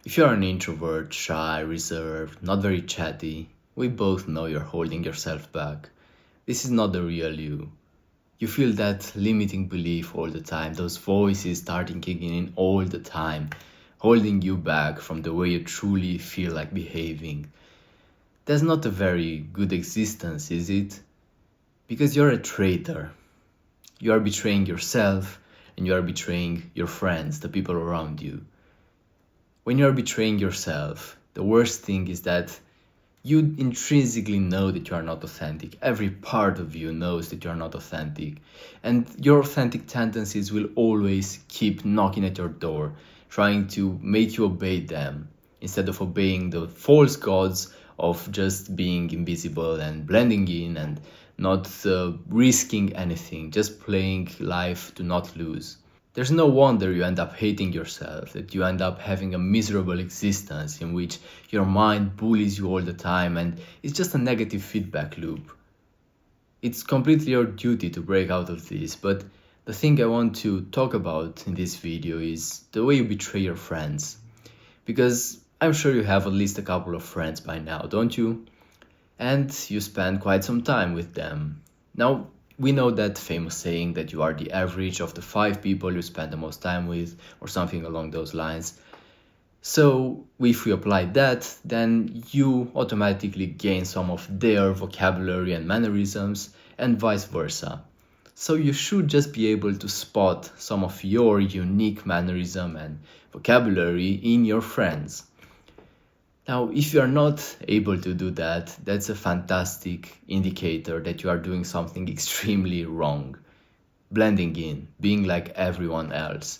If you're an introvert, shy, reserved, not very chatty, we both know you're holding yourself back. This is not the real you. You feel that limiting belief all the time, those voices starting kicking in all the time, holding you back from the way you truly feel like behaving. That's not a very good existence, is it? Because you're a traitor. You are betraying yourself and you are betraying your friends, the people around you. When you are betraying yourself, the worst thing is that you intrinsically know that you are not authentic. Every part of you knows that you are not authentic. And your authentic tendencies will always keep knocking at your door, trying to make you obey them, instead of obeying the false gods of just being invisible and blending in and not risking anything, just playing life to not lose. There's no wonder you end up hating yourself, that you end up having a miserable existence in which your mind bullies you all the time and it's just a negative feedback loop. It's completely your duty to break out of this, but the thing I want to talk about in this video is the way you betray your friends. Because I'm sure you have at least a couple of friends by now, don't you? And you spend quite some time with them. Now, we know that famous saying that you are the average of the 5 people you spend the most time with, or something along those lines. So, if we apply that, then you automatically gain some of their vocabulary and mannerisms, and vice versa. So, you should just be able to spot some of your unique mannerism and vocabulary in your friends. Now, if you are not able to do that, that's a fantastic indicator that you are doing something extremely wrong. Blending in, being like everyone else.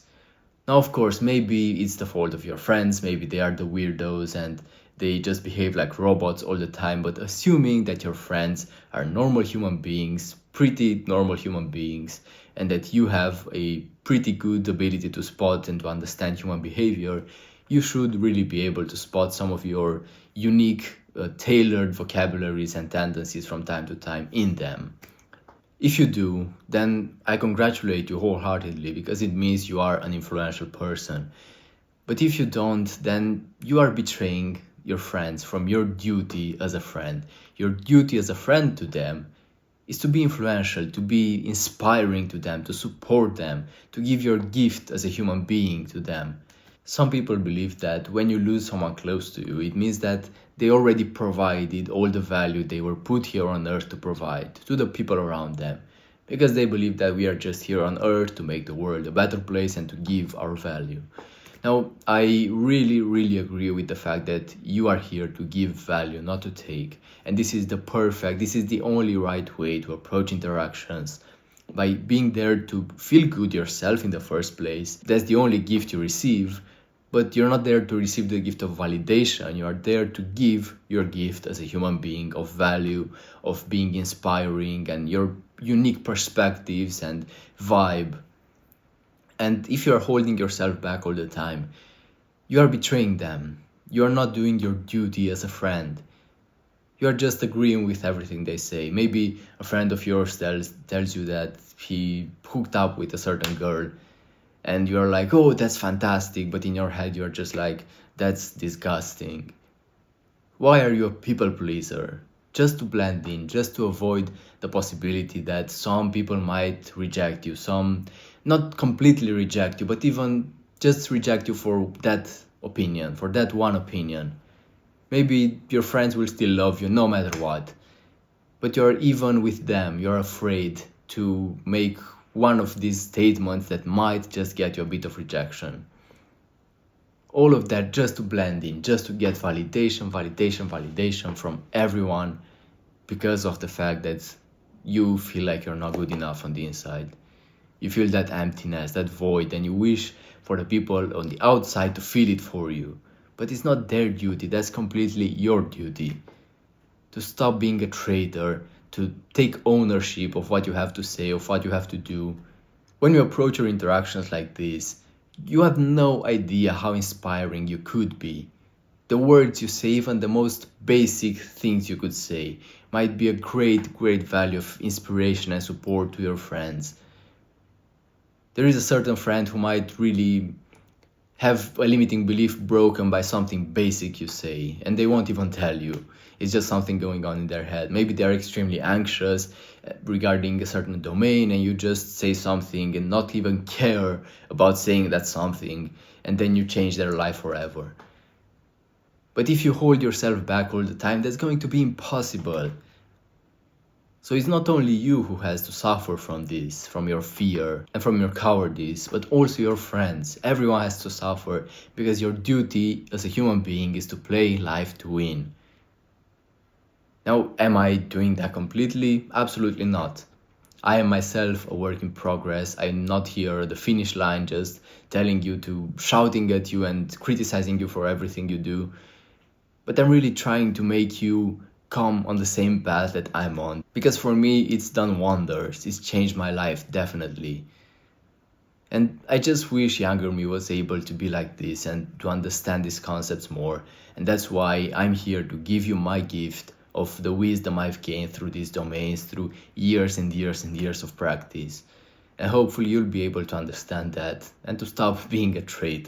Now, of course, maybe it's the fault of your friends, maybe they are the weirdos and they just behave like robots all the time, but assuming that your friends are normal human beings, pretty normal human beings, and that you have a pretty good ability to spot and to understand human behavior, you should really be able to spot some of your unique, tailored vocabularies and tendencies from time to time in them. If you do, then I congratulate you wholeheartedly because it means you are an influential person. But if you don't, then you are betraying your friends from your duty as a friend. Your duty as a friend to them is to be influential, to be inspiring to them, to support them, to give your gift as a human being to them. Some people believe that when you lose someone close to you, it means that they already provided all the value they were put here on earth to provide to the people around them. Because they believe that we are just here on earth to make the world a better place and to give our value. Now, I really agree with the fact that you are here to give value, not to take. And this is the only right way to approach interactions. By being there to feel good yourself in the first place, that's the only gift you receive. But you're not there to receive the gift of validation. You are there to give your gift as a human being of value, of being inspiring, and your unique perspectives and vibe. And if you're holding yourself back all the time, you are betraying them. You are not doing your duty as a friend. You are just agreeing with everything they say. Maybe a friend of yours tells you that he hooked up with a certain girl, and you're like, oh, that's fantastic, but in your head you're just like, that's disgusting. Why are you a people pleaser? Just to blend in, just to avoid the possibility that some people might reject you, some not completely reject you, but even just reject you for that opinion, for that one opinion. Maybe your friends will still love you no matter what, but you're even with them, you're afraid to make one of these statements that might just get you a bit of rejection. All of that just to blend in, just to get validation from everyone because of the fact that you feel like you're not good enough on the inside. You feel that emptiness, that void, and you wish for the people on the outside to feel it for you. But it's not their duty, that's completely your duty. To stop being a traitor, to take ownership of what you have to say, of what you have to do. When you approach your interactions like this, you have no idea how inspiring you could be. The words you say, even the most basic things you could say, might be a great value of inspiration and support to your friends. There is a certain friend who might really have a limiting belief broken by something basic you say, and they won't even tell you. It's just something going on in their head. Maybe they're extremely anxious regarding a certain domain, and you just say something and not even care about saying that something, and then you change their life forever. But if you hold yourself back all the time, that's going to be impossible. So it's not only you who has to suffer from this, from your fear and from your cowardice, but also your friends. Everyone has to suffer, because your duty as a human being is to play life to win. Now, am I doing that completely? Absolutely not. I am myself a work in progress. I'm not here at the finish line just telling you to, shouting at you and criticizing you for everything you do. But I'm really trying to make you come on the same path that I'm on. Because for me, it's done wonders. It's changed my life, definitely. And I just wish younger me was able to be like this and to understand these concepts more. And that's why I'm here to give you my gift of the wisdom I've gained through these domains, through years and years and years of practice. And hopefully you'll be able to understand that and to stop being a traitor.